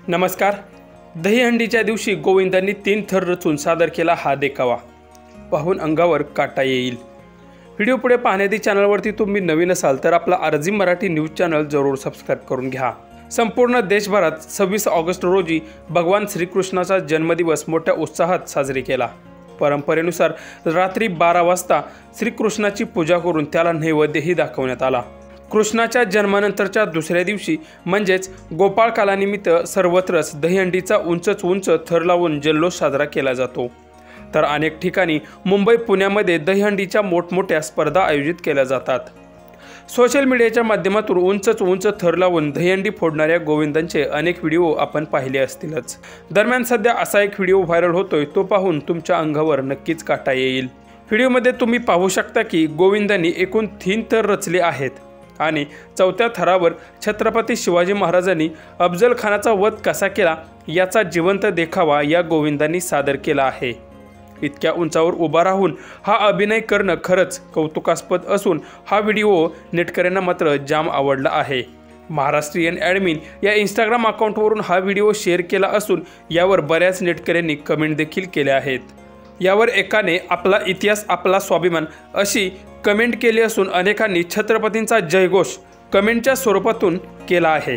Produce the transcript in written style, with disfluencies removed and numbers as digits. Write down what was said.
नमस्कार। दहीहंडीच्या दिवशी गोविंदांनी 3 थर रचून सादर केला हा देखावा पाहून अंगावर काटा येईल। व्हिडिओ पुढे पाहण्याआधी चॅनलवरती तुम्ही नवीन असाल तर आपला आरजी मराठी न्यूज चॅनल जरूर सबस्क्राइब करून घ्या। संपूर्ण देशभरात 26 ऑगस्ट रोजी भगवान श्रीकृष्णाचा जन्मदिवस मोठ्या उत्साहात साजरी केला। परंपरेनुसार रात्री 12 वाजता श्रीकृष्णाची पूजा करून त्याला नैवेद्यही दाखवण्यात आला। कृष्णाच्या जन्मानंतरच्या दुसऱ्या दिवशी म्हणजेच गोपाळकालानिमित्त सर्वत्रच दहीहंडीचा उंच थर लावून जल्लोष साजरा केला जातो। तर अनेक ठिकाणी मुंबई पुण्यामध्ये दहीहंडीच्या मोठमोठ्या स्पर्धा आयोजित केल्या जातात। सोशल मीडियाच्या माध्यमातून उंच थर लावून दहीहंडी फोडणाऱ्या गोविंदांचे अनेक व्हिडिओ आपण पाहिले असतीलच। दरम्यान सध्या असा एक व्हिडिओ व्हायरल होतोय, तो पाहून तुमच्या अंगावर नक्कीच काटा येईल। व्हिडिओमध्ये तुम्ही पाहू शकता की गोविंदांनी एकूण 3 थर रचले आहेत आणि 4थ्या थरावर छत्रपती शिवाजी महाराजांनी अफजल खानाचा वध कसा केला याचा जिवंत देखावा या गोविंदांनी सादर केला आहे। इतक्या उंचावर उभा राहून हा अभिनय करणं खरंच कौतुकास्पद असून हा व्हिडिओ नेटकऱ्यांना मात्र जाम आवडला आहे। महाराष्ट्रीयन ॲडमिन या इंस्टाग्राम अकाउंटवरून हा व्हिडिओ शेअर केला असून यावर बऱ्याच नेटकऱ्यांनी कमेंट देखील केल्या आहेत। यावर एकाने आपला इतिहास आपला स्वाभिमान अशी कमेंट केली असून अनेकांनी छत्रपतींचा जयघोष कमेंटच्या स्वरूपातून केला आहे।